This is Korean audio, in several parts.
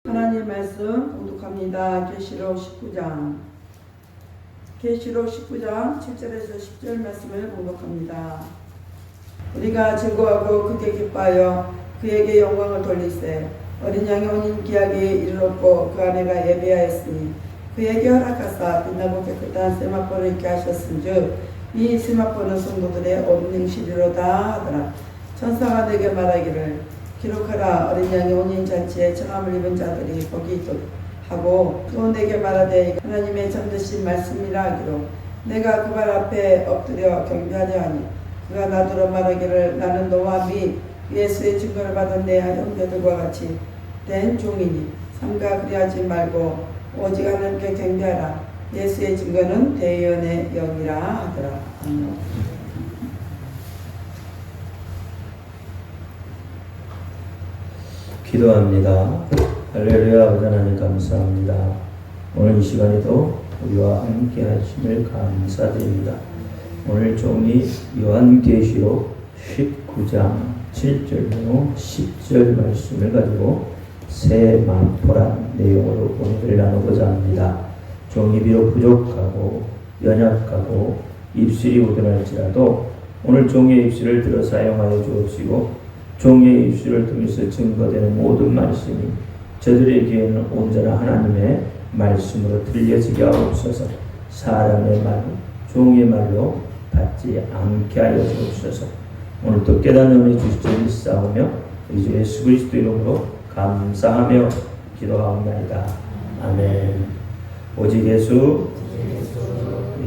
하나님 말씀 봉독합니다. 계시록 19장 7절에서 10절 말씀을 봉독합니다. 우리가 즐거워하고 크게 기뻐하여 그에게 영광을 돌리세. 어린 양의 혼인 기약에 이르렀고 그 아내가 예배하였으니 그에게 허락하사 빛나고 깨끗한 세마포를 입게 하셨은즉 이 세마포는 성도들의 온 행실이로다 하더라. 천사가 내게 말하기를 기록하라. 어린 양의 혼인 잔치에 청함을 입은 자들이 거기 있도록 하고 또 내게 말하되 하나님의 잠드신 말씀이라 하기로 내가 그 발 앞에 엎드려 경배하려 하니 그가 나더러 말하기를 나는 너와 및 예수의 증거를 받은 내 형제들과 같이 된 종이니 삼가 그리하지 말고 오직 하나님께 경배하라. 예수의 증거는 대의원의 영이라 하더라. 아멘. 기도합니다. 할렐루야. 아버지 하나님 감사합니다. 오늘 이 시간에도 우리와 함께 하심을 감사드립니다. 오늘 종이 요한계시록 19장 7절로 10절 말씀을 가지고 세마포란 내용으로 오늘 나누고자 합니다. 종이 비록 부족하고 연약하고 입술이 우둔할지라도 오늘 종의 입술을 들어 사용하여 주옵시고 종의 입술을 통해서 증거되는 모든 말씀이 저들에게는 온전한 하나님의 말씀으로 들려지게 하옵소서. 사람의 말, 종의 말로 받지 않게 하여 주옵소서. 오늘도 깨닫는 은혜 주시기를 싸우며 우리 주 예수 그리스도 이름으로 감사하며 기도하옵나이다. 아멘. 오직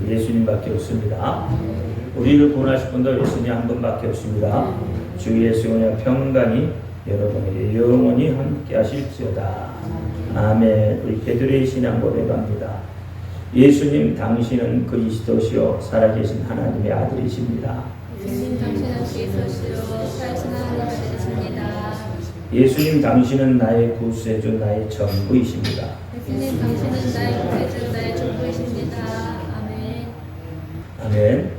예수님밖에 없습니다. 우리를 구원하실 분도 예수님 한 분밖에 없습니다. 주 예수의 평강이 여러분에게 영원히 함께 하실지어다. 아멘. 우리 개들의 신앙 고백합니다. 예수님 당신은 그리스도시요 살아계신 하나님의 아들이십니다. 예수님 당신은 그리스도시요 살아계신 하나님의 아들이십니다. 예수님 당신은 나의 구세주 나의 전부이십니다. 예수님 당신은 나의 구세주 나의 전부이십니다. 아멘. 아멘.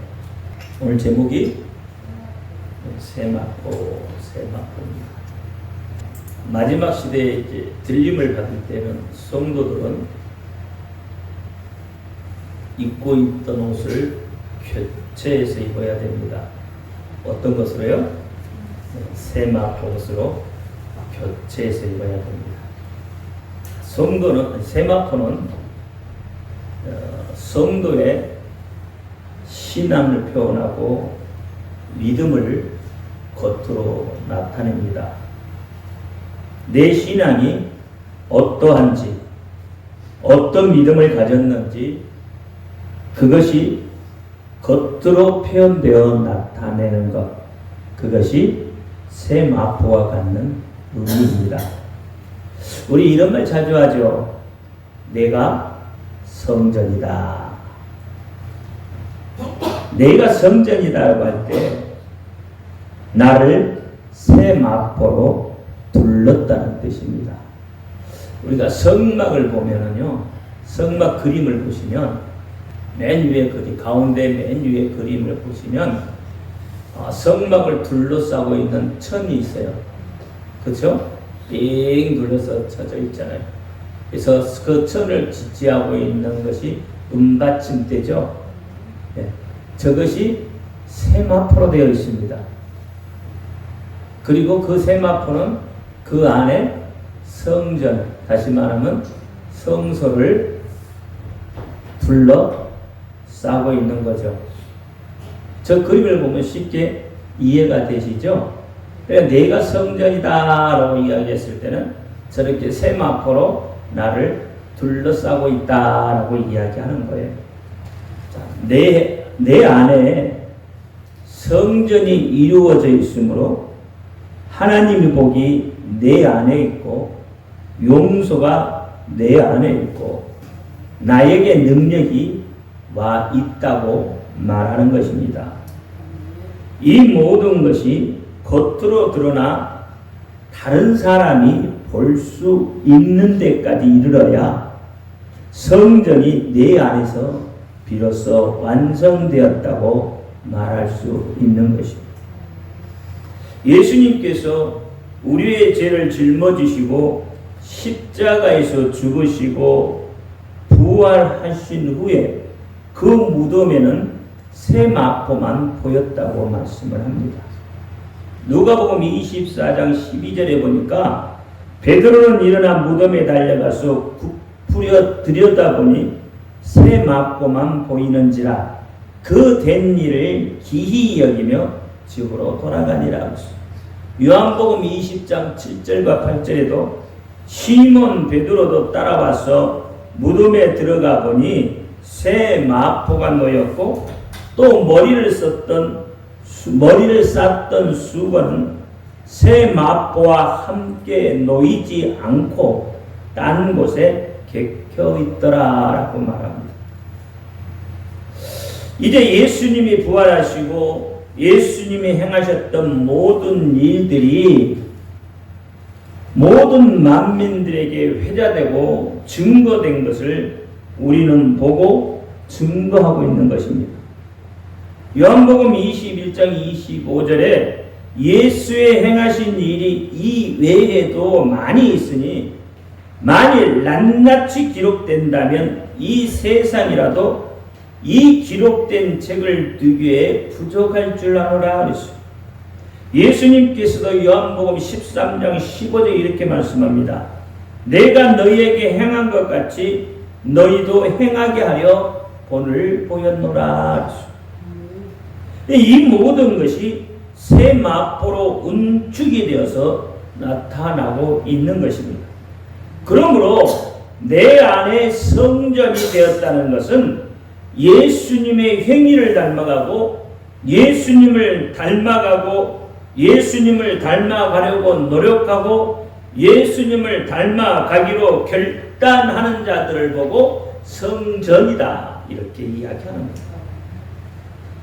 오늘 제목이 세마포입니다. 마지막 시대에 이제 들림을 받을 때는 성도들은 입고 있던 옷을 교체해서 입어야 됩니다. 어떤 것으로요? 세마포 옷으로 교체해서 입어야 됩니다. 세마포는 성도의 신앙을 표현하고 믿음을 겉으로 나타냅니다. 내 신앙이 어떠한지, 어떤 믿음을 가졌는지 그것이 겉으로 표현되어 나타내는 것, 그것이 세마포와 같는 의미입니다. 우리 이런 말 자주 하죠. 내가 성전이다. 내가 성전이다라고 할 때 나를 세마포로 둘렀다는 뜻입니다. 우리가 성막을 보면은요, 성막 그림을 보시면 맨 위에 가운데 맨 위에 그림을 보시면 성막을 둘러싸고 있는 천이 있어요. 그렇죠? 빙 둘러서 쳐져 있잖아요. 그래서 그 천을 지지하고 있는 것이 은받침대죠. 네. 저것이 세마포로 되어 있습니다. 그리고 그 세마포는 그 안에 성전, 다시 말하면 성소를 둘러싸고 있는 거죠. 저 그림을 보면 쉽게 이해가 되시죠? 그러니까 내가 성전이다라고 이야기했을 때는 저렇게 세마포로 나를 둘러싸고 있다라고 이야기하는 거예요. 자, 내 안에 성전이 이루어져 있으므로 하나님의 복이 내 안에 있고 용서가 내 안에 있고 나에게 능력이 와 있다고 말하는 것입니다. 이 모든 것이 겉으로 드러나 다른 사람이 볼 수 있는 데까지 이르러야 성전이 내 안에서 비로소 완성되었다고 말할 수 있는 것입니다. 예수님께서 우리의 죄를 짊어지시고 십자가에서 죽으시고 부활하신 후에 그 무덤에는 새 마포만 보였다고 말씀을 합니다. 누가복음 24장 12절에 보니까 베드로는 일어나 무덤에 달려가서 굽부려 들여다보니 새 마포만 보이는지라 그 된 일을 기히 여기며 집으로 돌아가니라. 요한복음 20장 7절과 8절에도 시몬 베드로도 따라와서 무덤에 들어가 보니 새 마포가 놓였고 또 머리를 쌌던 수건은 새 마포와 함께 놓이지 않고 딴 곳에 객혀 있더라라고 말합니다. 이제 예수님이 부활하시고 예수님이 행하셨던 모든 일들이 모든 만민들에게 회자되고 증거된 것을 우리는 보고 증거하고 있는 것입니다. 요한복음 21장 25절에 예수의 행하신 일이 이 외에도 많이 있으니 만일 낱낱이 기록된다면 이 세상이라도 이 기록된 책을 두기에 부족할 줄 아노라 그랬어요. 예수님께서도 요한복음 13장 15절에 이렇게 말씀합니다. 내가 너희에게 행한 것 같이 너희도 행하게 하려 본을 보였노라 그랬어요. 이 모든 것이 새 마포로 은축이 되어서 나타나고 있는 것입니다. 그러므로 내 안에 성전이 되었다는 것은 예수님의 행위를 닮아가고 예수님을 닮아가려고 노력하고 예수님을 닮아가기로 결단하는 자들을 보고 성전이다 이렇게 이야기하는 겁니다.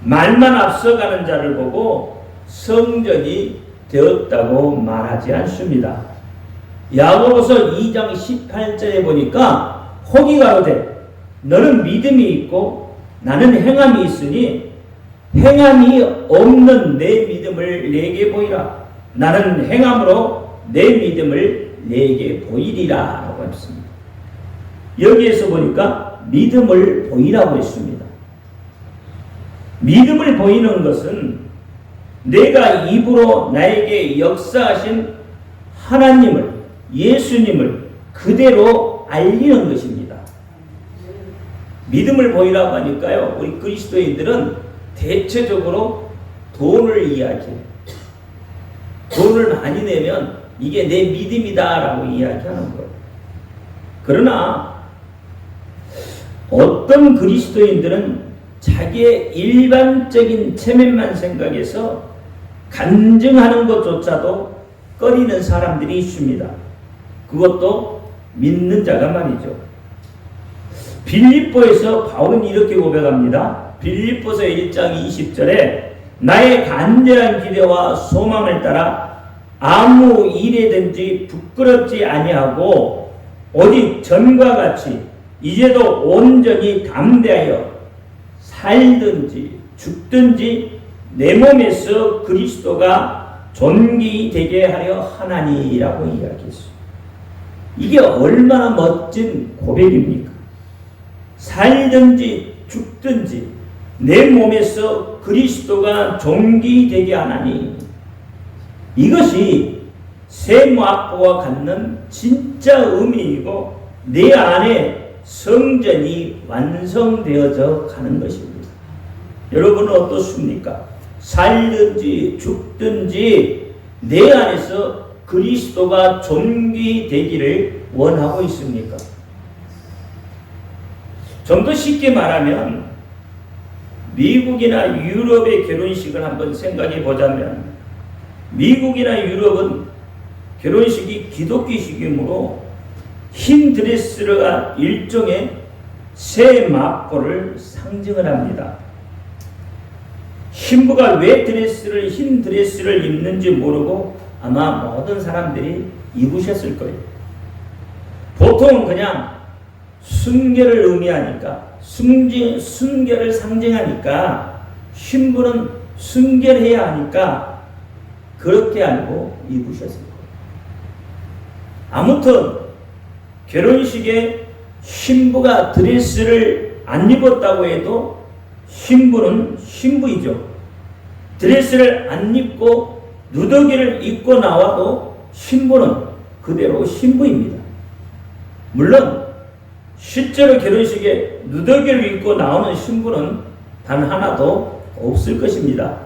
말만 앞서가는 자를 보고 성전이 되었다고 말하지 않습니다. 야고보서 2장 18절에 보니까 혹이 가로되 너는 믿음이 있고 나는 행함이 있으니 행함이 없는 내 믿음을 내게 보이라. 나는 행함으로 내 믿음을 내게 보이리라 라고 했습니다. 여기에서 보니까 믿음을 보이라고 했습니다. 믿음을 보이는 것은 내가 입으로 나에게 역사하신 하나님을, 예수님을 그대로 알리는 것입니다. 믿음을 보이라고 하니까요, 우리 그리스도인들은 대체적으로 돈을 이야기해요. 돈을 많이 내면 이게 내 믿음이다 라고 이야기하는 거예요. 그러나 어떤 그리스도인들은 자기의 일반적인 체면만 생각해서 간증하는 것조차도 꺼리는 사람들이 있습니다. 그것도 믿는 자가 말이죠. 빌립보에서 바울은 이렇게 고백합니다. 빌립보서 1장 20절에 나의 간절한 기대와 소망을 따라 아무 일에든지 부끄럽지 아니하고 오직 전과 같이 이제도 온전히 담대하여 살든지 죽든지 내 몸에서 그리스도가 존귀되게 하려 하나니라고 이야기했어요. 이게 얼마나 멋진 고백입니까? 살든지 죽든지 내 몸에서 그리스도가 존귀되게 하나니, 이것이 새 마포가 갖는 진짜 의미이고 내 안에 성전이 완성되어져 가는 것입니다. 여러분은 어떻습니까? 살든지 죽든지 내 안에서 그리스도가 존귀되기를 원하고 있습니까? 좀 더 쉽게 말하면 미국이나 유럽의 결혼식을 한번 생각해 보자면, 미국이나 유럽은 결혼식이 기독교식이므로 흰 드레스가 일종의 새 마포를 상징을 합니다. 신부가 왜 흰 드레스를 입는지 모르고 아마 모든 사람들이 입으셨을 거예요. 보통은 그냥 순결을 의미하니까, 순결을 상징하니까, 신부는 순결해야 하니까 그렇게 알고 입으셨을 거예요. 아무튼 결혼식에 신부가 드레스를 안 입었다고 해도 신부는 신부이죠. 드레스를 안 입고 누더기를 입고 나와도 신부는 그대로 신부입니다. 물론 실제로 결혼식에 누더기를 입고 나오는 신부는 단 하나도 없을 것입니다.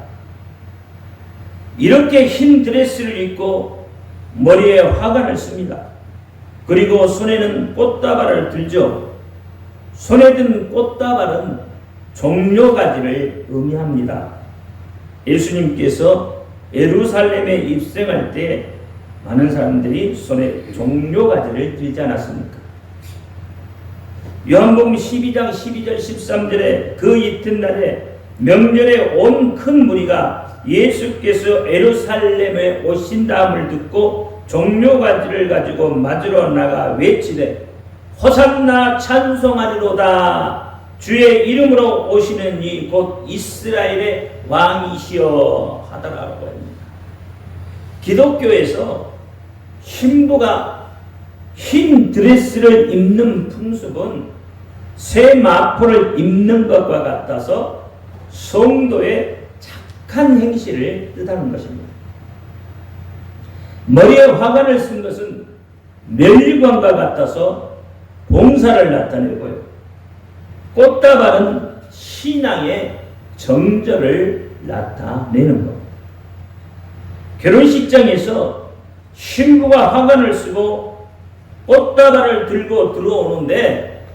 이렇게 흰 드레스를 입고 머리에 화관을 씁니다. 그리고 손에는 꽃다발을 들죠. 손에 든 꽃다발은 종려가지를 의미합니다. 예수님께서 예루살렘에 입성할 때 많은 사람들이 손에 종려가지를 들지 않았습니까? 요한복음 12장 12절 13절에 그 이튿날에 명절에 온 큰 무리가 예수께서 예루살렘에 오신다함을 듣고 종려가지를 가지고 맞으러 나가 외치되 호산나 찬송하리로다. 주의 이름으로 오시는 이 곧 이스라엘의 왕이시여 하더라고 합니다. 기독교에서 신부가 흰 드레스를 입는 풍습은 새 마포를 입는 것과 같아서 성도의 착한 행실을 뜻하는 것입니다. 머리에 화관을 쓴 것은 멸리관과 같아서 봉사를 나타내고요. 꽃다발은 신앙의 정절을 나타내는 것. 결혼식장에서 신부가 화관을 쓰고 꽃다발을 들고 들어오는데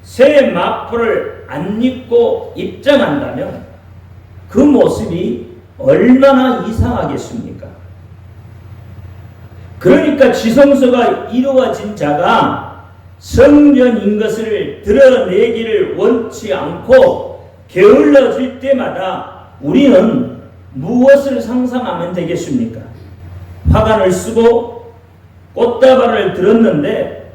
새 마포를 안 입고 입장한다면 그 모습이 얼마나 이상하겠습니까? 그러니까 지성소가 이루어진 자가 성전인 것을 드러내기를 원치 않고 게을러질 때마다 우리는 무엇을 상상하면 되겠습니까? 화관을 쓰고 꽃다발을 들었는데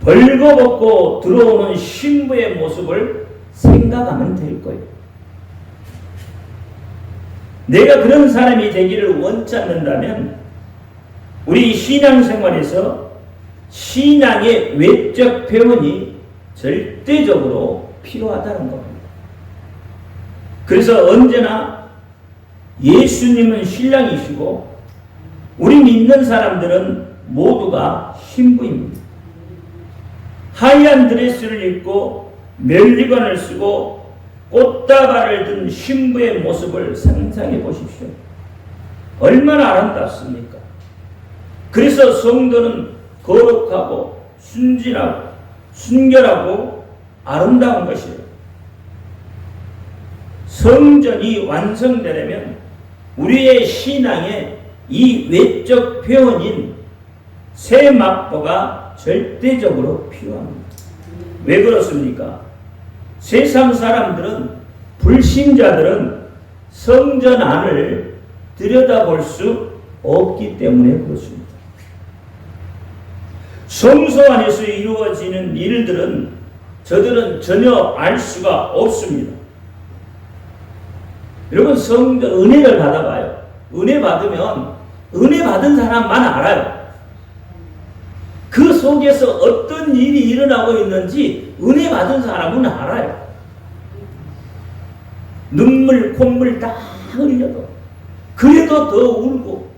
벌거벗고 들어오는 신부의 모습을 생각하면 될 거예요. 내가 그런 사람이 되기를 원치 않는다면 우리 신앙생활에서 신앙의 외적 표현이 절대적으로 필요하다는 겁니다. 그래서 언제나 예수님은 신랑이시고 우리 믿는 사람들은 모두가 신부입니다. 하얀 드레스를 입고 멸리관을 쓰고 꽃다발을 든 신부의 모습을 상상해 보십시오. 얼마나 아름답습니까? 그래서 성도는 거룩하고 순진하고 순결하고 아름다운 것이에요. 성전이 완성되려면 우리의 신앙의 이 외적 표현인 새 마포가 절대적으로 필요합니다. 왜 그렇습니까? 세상 사람들은, 불신자들은 성전 안을 들여다볼 수 없기 때문에 그렇습니다. 성소 안에서 이루어지는 일들은 저들은 전혀 알 수가 없습니다. 여러분, 성전 은혜를 받아봐요. 은혜 받으면 은혜 받은 사람만 알아요. 그 속에서 어떤 일이 일어나고 있는지 은혜 받은 사람은 알아요. 눈물, 콧물 다 흘려도 그래도 더 울고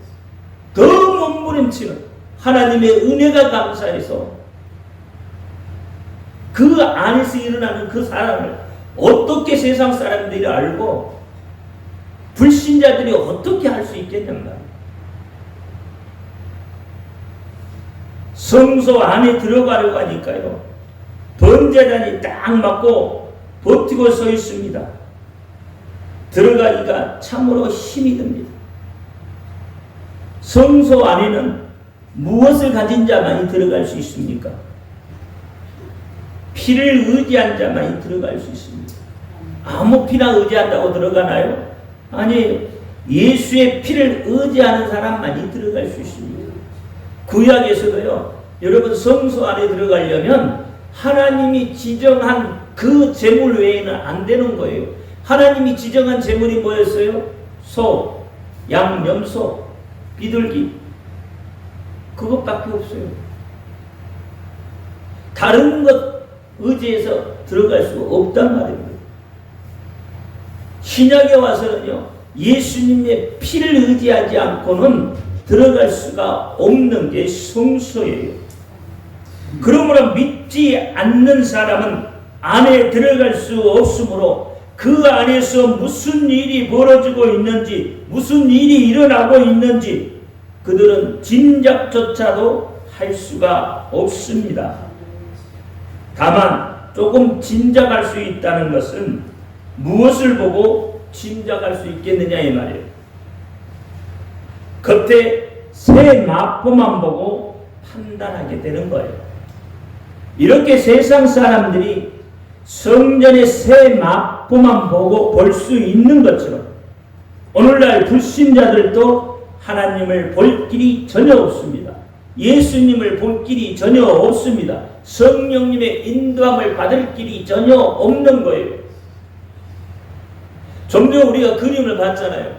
더 몸부림치는 하나님의 은혜가 감사해서 그 안에서 일어나는 그 사랑을 어떻게 세상 사람들이 알고 불신자들이 어떻게 할 수 있겠냔 말이에요. 성소 안에 들어가려고 하니까요, 번제단이 딱 맞고 버티고 서 있습니다. 들어가기가 참으로 힘이 듭니다. 성소 안에는 무엇을 가진 자만이 들어갈 수 있습니까? 피를 의지한 자만이 들어갈 수 있습니다. 아무 피나 의지한다고 들어가나요? 아니에요. 예수의 피를 의지하는 사람만이 들어갈 수 있습니다. 구약에서도요, 여러분, 성소 안에 들어가려면 하나님이 지정한 그 제물 외에는 안 되는 거예요. 하나님이 지정한 제물이 뭐였어요? 소, 양, 염소, 비둘기, 그것밖에 없어요. 다른 것 의지해서 들어갈 수가 없단 말입니다. 신약에 와서는요, 예수님의 피를 의지하지 않고는 들어갈 수가 없는 게 성소예요. 그러므로 믿지 않는 사람은 안에 들어갈 수 없으므로 그 안에서 무슨 일이 벌어지고 있는지, 무슨 일이 일어나고 있는지 그들은 짐작조차도 할 수가 없습니다. 다만 조금 짐작할 수 있다는 것은 무엇을 보고 짐작할 수 있겠느냐 이 말이에요. 겉에 새 마포만 보고 판단하게 되는 거예요. 이렇게 세상 사람들이 성전의 새 마포만 보고 볼 수 있는 것처럼 오늘날 불신자들도 하나님을 볼 길이 전혀 없습니다. 예수님을 볼 길이 전혀 없습니다. 성령님의 인도함을 받을 길이 전혀 없는 거예요. 좀 전에 우리가 그림을 봤잖아요.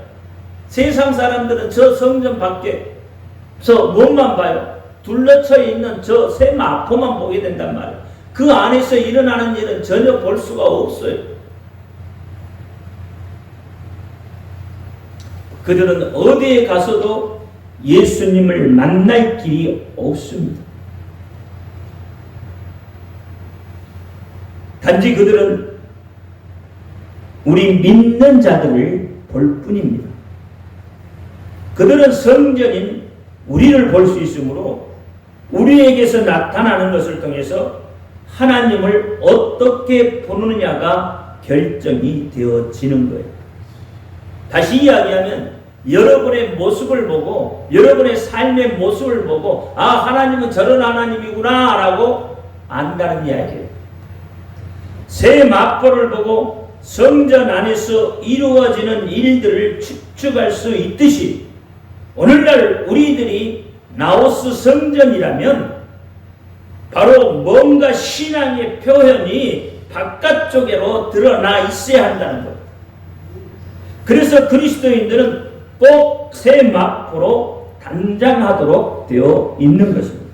세상 사람들은 저 성전 밖에서 무엇만 봐요? 둘러쳐 있는 저 새 마포만 보게 된단 말이에요. 그 안에서 일어나는 일은 전혀 볼 수가 없어요. 그들은 어디에 가서도 예수님을 만날 길이 없습니다. 단지 그들은 우리 믿는 자들을 볼 뿐입니다. 그들은 성전인 우리를 볼 수 있으므로 우리에게서 나타나는 것을 통해서 하나님을 어떻게 보느냐가 결정이 되어지는 거예요. 다시 이야기하면 여러분의 모습을 보고 여러분의 삶의 모습을 보고 하나님은 저런 하나님이구나 라고 안다는 이야기예요. 새 마포를 보고 성전 안에서 이루어지는 일들을 추측할 수 있듯이 오늘날 우리들이 나우스 성전이라면 바로 뭔가 신앙의 표현이 바깥쪽으로 드러나 있어야 한다는 것. 그래서 그리스도인들은 꼭 새 마포로 단장하도록 되어 있는 것입니다.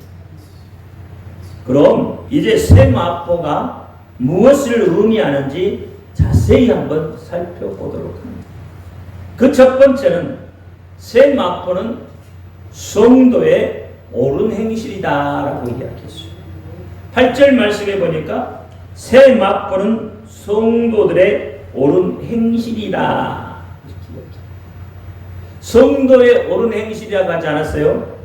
그럼 이제 새 마포가 무엇을 의미하는지 자세히 한번 살펴보도록 합니다. 그 첫 번째는 새 마포는 성도의 옳은 행실이다라고 이야기했어요. 8절 말씀에 보니까 새 마포는 성도들의 옳은 행실이다. 성도의 옳은 행실이라고 하지 않았어요?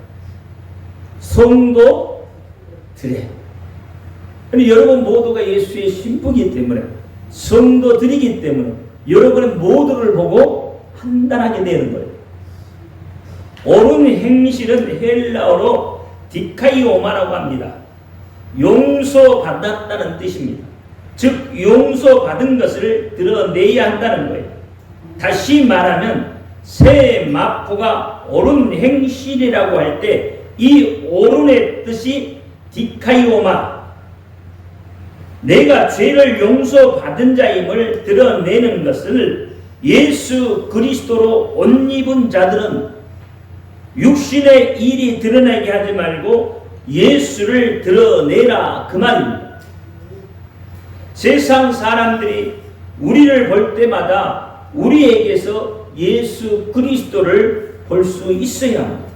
성도들의. 여러분 모두가 예수의 신부이기 때문에 성도들이기 때문에 여러분의 모두를 보고 판단하게 되는 거예요. 옳은 행실은 헬라어로 디카이오마라고 합니다. 용서받았다는 뜻입니다. 즉 용서받은 것을 드러내야 한다는 거예요. 다시 말하면 새 마포가 옳은 행실이라고 할 때 이 옳은의 뜻이 디카이오마, 내가 죄를 용서받은 자임을 드러내는 것을 예수 그리스도로 옷 입은 자들은 육신의 일이 드러나게 하지 말고 예수를 드러내라 그 말입니다. 세상 사람들이 우리를 볼 때마다 우리에게서 예수 그리스도를 볼 수 있어야 합니다.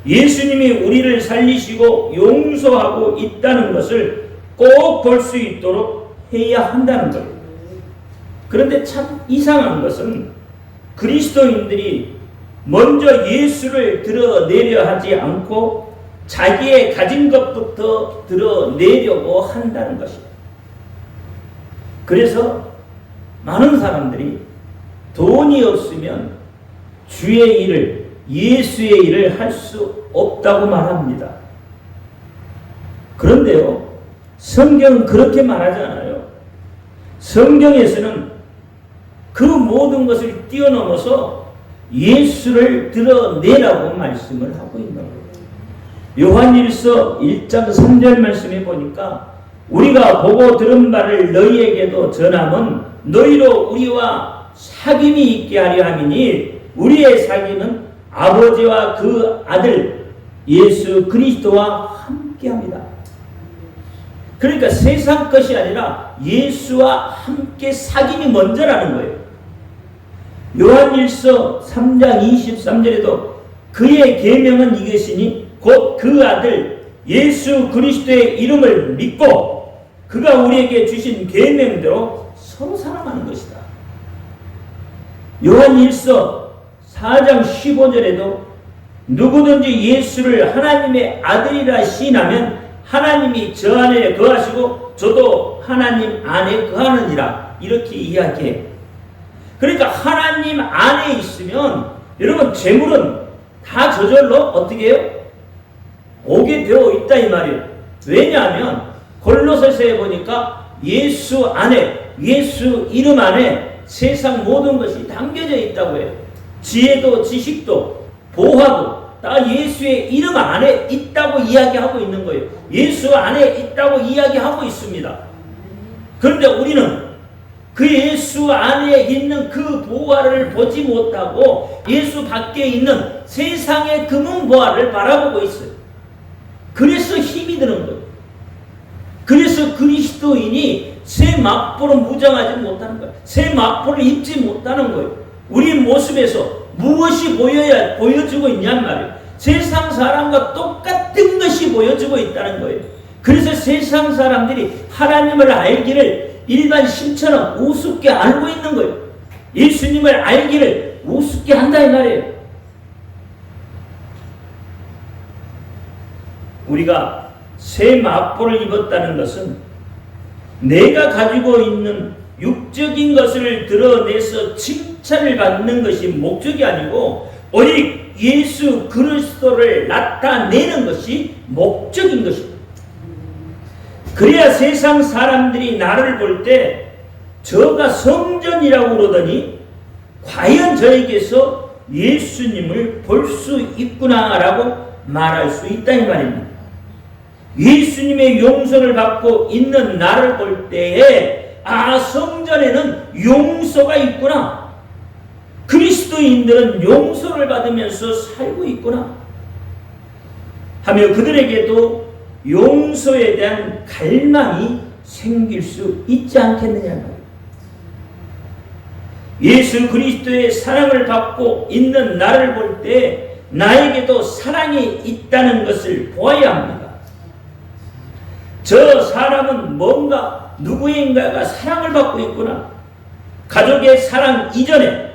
예수님이 우리를 살리시고 용서하고 있다는 것을 꼭 볼 수 있도록 해야 한다는 거예요. 그런데 참 이상한 것은 그리스도인들이 먼저 예수를 드러내려 하지 않고 자기의 가진 것부터 드러내려고 한다는 것입니다. 그래서 많은 사람들이 돈이 없으면 주의 일을, 예수의 일을 할 수 없다고 말합니다. 그런데요, 성경은 그렇게 말하지 않아요. 성경에서는 그 모든 것을 뛰어넘어서 예수를 드러내라고 말씀을 하고 있는 거예요. 요한일서 1장 3절 말씀에 보니까 우리가 보고 들은 바를 너희에게도 전함은 너희로 우리와 사귐이 있게 하려 함이니 우리의 사귐은 아버지와 그 아들 예수 그리스도와 함께합니다. 그러니까 세상 것이 아니라 예수와 함께 사귐이 먼저라는 거예요. 요한일서 3장 23절에도 그의 계명은 이것이니 곧 그 아들 예수 그리스도의 이름을 믿고 그가 우리에게 주신 계명대로 서로 사랑하는 것이다. 요한일서 4장 15절에도 누구든지 예수를 하나님의 아들이라 시인하면 하나님이 저 안에 거하시고 저도 하나님 안에 거하느니라 이렇게 이야기해요. 그러니까 하나님 안에 있으면 여러분 재물은 다 저절로 어떻게 해요? 오게 되어 있다 이 말이에요. 왜냐하면 골로새서에 보니까 예수 안에 예수 이름 안에 세상 모든 것이 담겨져 있다고 해요. 지혜도 지식도 보화도 다 예수의 이름 안에 있다고 이야기하고 있는 거예요. 예수 안에 있다고 이야기하고 있습니다. 그런데 우리는 그 예수 안에 있는 그 보화를 보지 못하고 예수 밖에 있는 세상의 금은 보화를 바라보고 있어요. 그래서 힘이 드는 거예요. 그래서 그리스도인이 새 막보를 무장하지 못하는 거예요. 새 막보를 입지 못하는 거예요. 우리 모습에서 무엇이 보여주고 있냔 말이에요. 세상 사람과 똑같은 것이 보여주고 있다는 거예요. 그래서 세상 사람들이 하나님을 알기를 일반 심처럼 우습게 알고 있는 거예요. 예수님을 알기를 우습게 한다 이 말이에요. 우리가 새 마포를 입었다는 것은 내가 가지고 있는 육적인 것을 드러내서 칭찬을 받는 것이 목적이 아니고 오직 예수 그리스도를 나타내는 것이 목적인 것입니다. 그래야 세상 사람들이 나를 볼 때 저가 성전이라고 그러더니 과연 저에게서 예수님을 볼 수 있구나라고 말할 수 있다 이 말입니다. 예수님의 용서를 받고 있는 나를 볼 때에 성전에는 용서가 있구나. 그리스도인들은 용서를 받으면서 살고 있구나 하며 그들에게도 용서에 대한 갈망이 생길 수 있지 않겠느냐고. 예수 그리스도의 사랑을 받고 있는 나를 볼 때 나에게도 사랑이 있다는 것을 보아야 합니다. 저 사람은 뭔가 누구인가가 사랑을 받고 있구나. 가족의 사랑 이전에,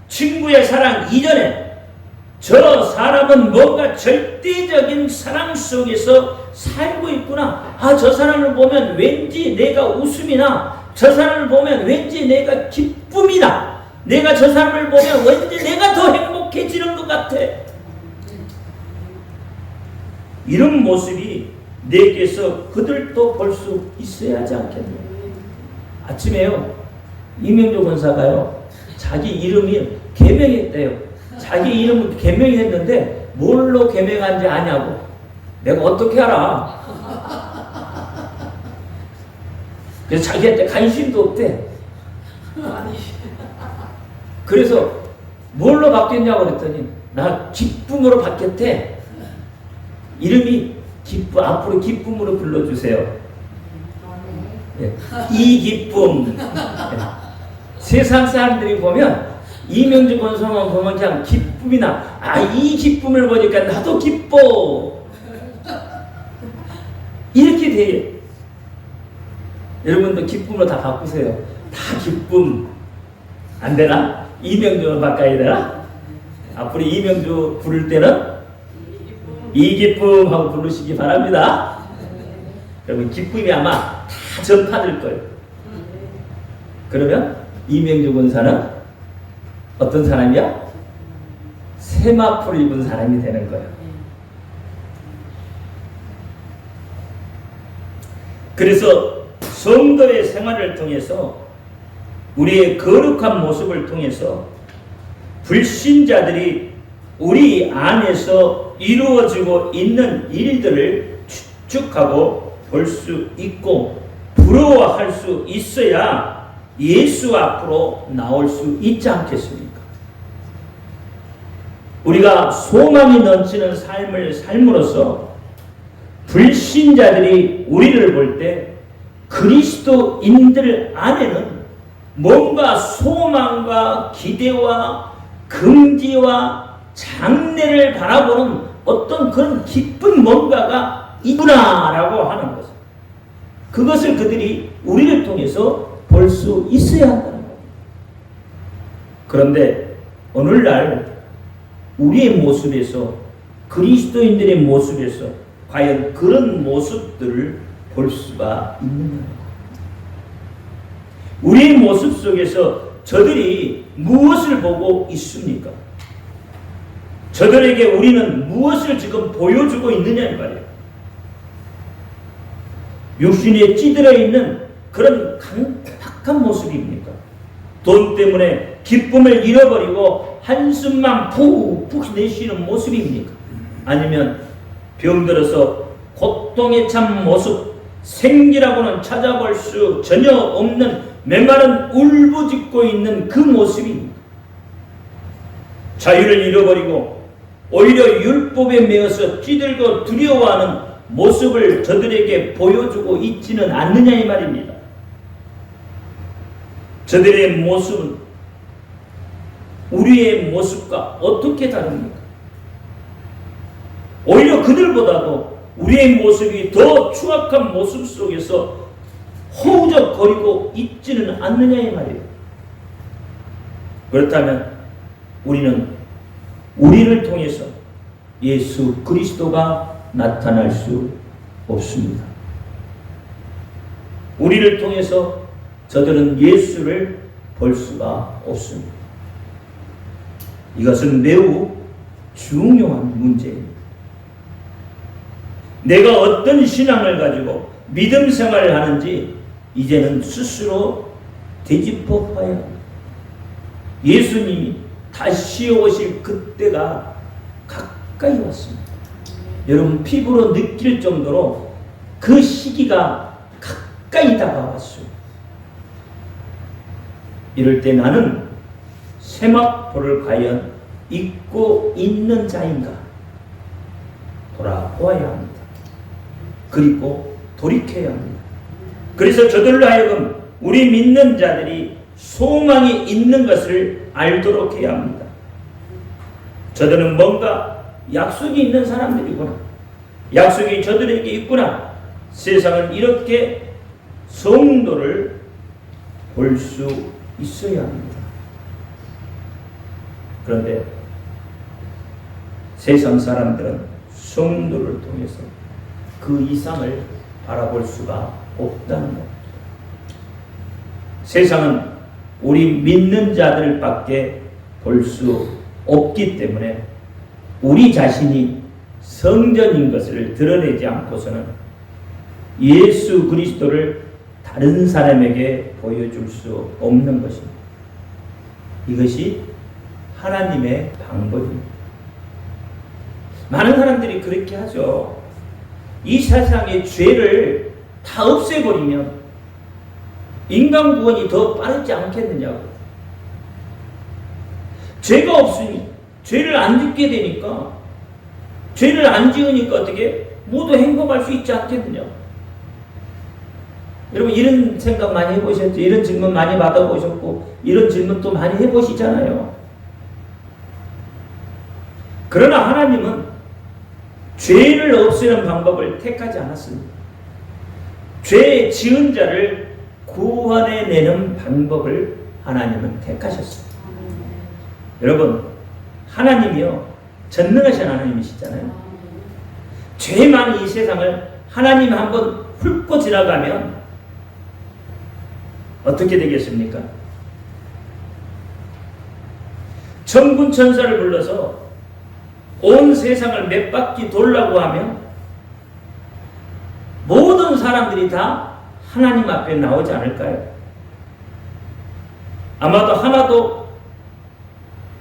친구의 사랑 이전에 저 사람은 뭔가 절대적인 사랑 속에서 살고 있구나. 저 사람을 보면 왠지 내가 웃음이 나. 저 사람을 보면 왠지 내가 기쁨이 나. 내가 저 사람을 보면 왠지 내가 더 행복해지는 것 같아. 이런 모습이 내게서 그들도 볼 수 있어야 하지 않겠냐. 아침에요 이명조 권사가요 자기 이름이 개명했대요. 자기 이름을 개명했는데 뭘로 개명한지 아냐고. 내가 어떻게 알아. 그래서 자기한테 관심도 없대. 그래서 뭘로 바뀌었냐고 그랬더니 나 기쁨으로 바뀌었대. 이름이 기쁨, 앞으로 기쁨으로 불러주세요. 예. 이 기쁨. 예. 세상 사람들이 보면 이명주 권사만 보면 그냥 기쁨이 나. 이 기쁨을 보니까 나도 기뻐. 이렇게 돼요. 여러분도 기쁨으로 다 바꾸세요. 다 기쁨. 안 되나? 이명주로 바꿔야 되나? 앞으로 이명주 부를 때는 이 기쁨 하고 부르시기 바랍니다. 여러분 기쁨이 아마 다 전파될 거예요. 그러면 이명주 권사는 어떤 사람이야? 세마포를 입은 사람이 되는 거예요. 그래서 성도의 생활을 통해서 우리의 거룩한 모습을 통해서 불신자들이 우리 안에서 이루어지고 있는 일들을 추측하고 볼 수 있고 부러워할 수 있어야 예수 앞으로 나올 수 있지 않겠습니까? 우리가 소망이 넘치는 삶을 삶으로써 불신자들이 우리를 볼 때 그리스도인들 안에는 뭔가 소망과 기대와 긍지와 장래를 바라보는 어떤 그런 기쁜 뭔가가 있구나라고 하는 것입니다. 그것을 그들이 우리를 통해서 볼 수 있어야 한다는 겁니다. 그런데 오늘날 우리의 모습에서, 그리스도인들의 모습에서 과연 그런 모습들을 볼 수가 있느냐? 우리의 모습 속에서 저들이 무엇을 보고 있습니까? 저들에게 우리는 무엇을 지금 보여주고 있느냐 이 말이에요. 육신에 찌들어 있는 그런 강팍한 모습입니까? 돈 때문에 기쁨을 잃어버리고 한숨만 푹푹 내쉬는 모습입니까? 아니면 병들어서 고통에 찬 모습, 생기라고는 찾아볼 수 전혀 없는 메마른 울부짖고 있는 그 모습입니다. 자유를 잃어버리고 오히려 율법에 매어서 찌들고 두려워하는 모습을 저들에게 보여주고 있지는 않느냐 이 말입니다. 저들의 모습은 우리의 모습과 어떻게 다릅니까? 오히려 그들보다도 우리의 모습이 더 추악한 모습 속에서 허우적거리고 있지는 않느냐 이 말이에요. 그렇다면 우리는 우리를 통해서 예수 그리스도가 나타날 수 없습니다. 우리를 통해서 저들은 예수를 볼 수가 없습니다. 이것은 매우 중요한 문제입니다. 내가 어떤 신앙을 가지고 믿음 생활을 하는지 이제는 스스로 되짚어 봐야 합니다. 예수님이 다시 오실 그때가 가까이 왔습니다. 여러분 피부로 느낄 정도로 그 시기가 가까이 다가왔습니다. 이럴 때 나는 세마포를 과연 입고 있는 자인가 돌아보아야 합니다. 그리고 돌이켜야 합니다. 그래서 저들로 하여금 우리 믿는 자들이 소망이 있는 것을 알도록 해야 합니다. 저들은 뭔가 약속이 있는 사람들이구나. 약속이 저들에게 있구나. 세상은 이렇게 성도를 볼 수 있어야 합니다. 그런데 세상 사람들은 성도를 통해서 그 이상을 바라볼 수가 없다는 것. 세상은 우리 믿는 자들밖에 볼 수 없기 때문에 우리 자신이 성전인 것을 드러내지 않고서는 예수 그리스도를 다른 사람에게 보여줄 수 없는 것입니다. 이것이 하나님의 방법입니다. 많은 사람들이 그렇게 하죠. 이 세상의 죄를 다 없애버리면 인간 구원이 더 빠르지 않겠느냐고. 죄가 없으니 죄를 안 짓게 되니까, 죄를 안 지으니까 어떻게 모두 행복할 수 있지 않겠느냐고. 여러분 이런 생각 많이 해보셨죠? 이런 질문 많이 받아보셨고 이런 질문 또 많이 해보시잖아요. 그러나 하나님은 죄를 없애는 방법을 택하지 않았습니다. 죄 지은 자를 구원해내는 방법을 하나님은 택하셨습니다. 여러분 하나님이요 전능하신 하나님이시잖아요. 죄 많은 이 세상을 하나님 한번 훑고 지나가면 어떻게 되겠습니까? 천군 천사를 불러서 온 세상을 몇 바퀴 돌라고 하면 모든 사람들이 다 하나님 앞에 나오지 않을까요? 아마도 하나도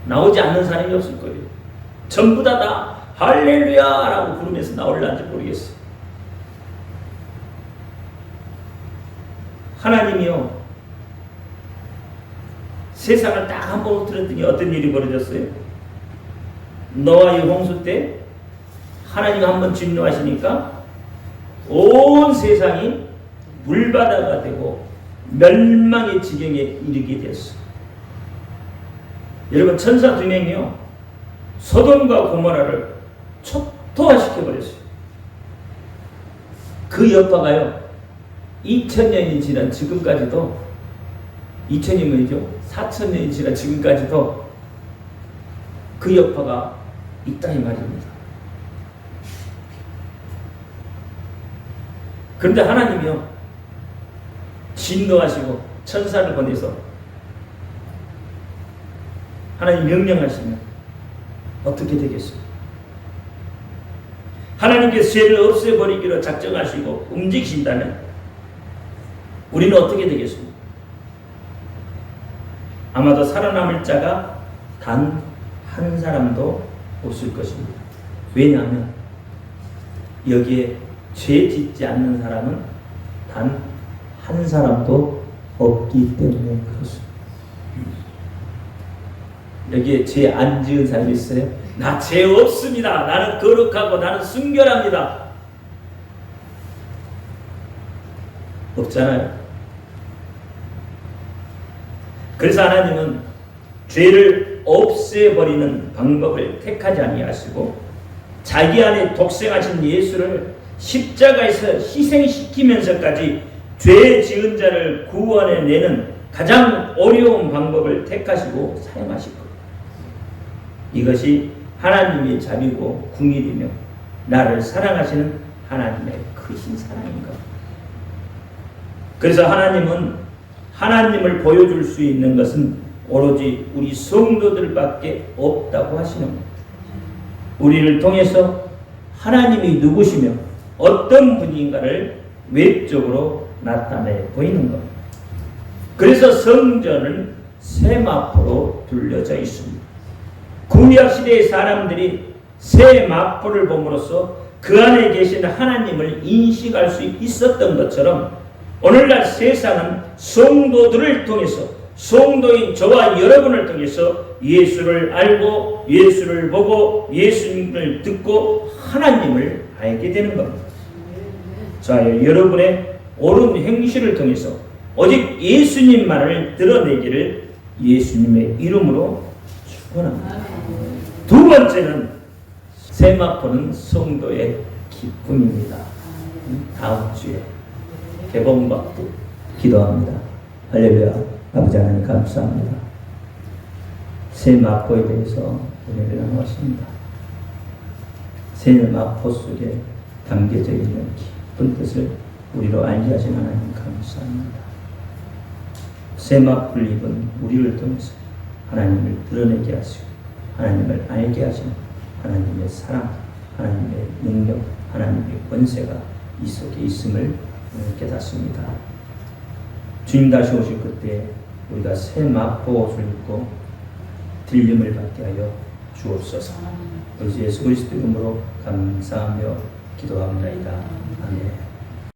나오지 않는 사람이 없을 거예요. 전부 다 할렐루야 라고 부르면서 나올란지 모르겠어요. 하나님이요 세상을 딱 한 번 들었더니 어떤 일이 벌어졌어요? 노아의 홍수 때 하나님 한 번 진노하시니까 온 세상이 물바다가 되고 멸망의 지경에 이르게 됐어. 여러분, 천사 2명이요 소돔과 고모라를 초토화시켜버렸어요. 그 여파가요 2000년이 지난 지금까지도, 2000년이죠 4000년이 지난 지금까지도 그 여파가 있다 이 말입니다. 그런데 하나님이요 진노하시고 천사를 보내서 하나님 명령하시면 어떻게 되겠어요? 하나님께서 죄를 없애버리기로 작정하시고 움직이신다면 우리는 어떻게 되겠습니까? 아마도 살아남을 자가 단 한 사람도 없을 것입니다. 왜냐하면 여기에 죄 짓지 않는 사람은 단 한 사람도 없기 때문에 그렇습니다. 여기에 죄 안 지은 사람이 있어요? 나 죄 없습니다. 나는 거룩하고 나는 순결합니다. 없잖아요. 그래서 하나님은 죄를 없애버리는 방법을 택하지 아니하시고 자기 안에 독생하신 예수를 십자가에서 희생시키면서까지 죄 지은 자를 구원해내는 가장 어려운 방법을 택하시고 사용하실 겁니다. 이것이 하나님의 자비고 궁일이며 나를 사랑하시는 하나님의 크신 사랑인 것. 그래서 하나님은 하나님을 보여줄 수 있는 것은 오로지 우리 성도들밖에 없다고 하시는 겁니다. 우리를 통해서 하나님이 누구시며 어떤 분인가를 외적으로 나타내 보이는 겁니다. 그래서 성전은 세마포로 둘려져 있습니다. 구약 시대의 사람들이 새 마포를 봄으로써 그 안에 계신 하나님을 인식할 수 있었던 것처럼 오늘날 세상은 성도들을 통해서, 성도인 저와 여러분을 통해서 예수를 알고 예수를 보고 예수님을 듣고 하나님을 알게 되는 겁니다. 자, 여러분의 옳은 행실을 통해서 오직 예수님만을 드러내기를 예수님의 이름으로 축원합니다. 두 번째는 세마포는 성도의 기쁨입니다. 다음 주에 개봉받고 기도합니다. 할렐루야. 아버지 하나님 감사합니다. 세마포에 대해서 은혜를 나누었습니다. 세마포 속에 담겨져 있는 깊은 뜻을 우리로 알게 하신 하나님 감사합니다. 세마포를 입은 우리를 통해서 하나님을 드러내게 하시고 하나님을 알게 하시는 하나님의 사랑, 하나님의 능력, 하나님의 권세가 이 속에 있음을 깨닫습니다. 주님 다시 오실 그때 우리가 새 마포 옷을 입고 들림을 받게 하여 주옵소서. 그래서 예수 그리스도 이름으로 감사하며 기도합니다. 아멘.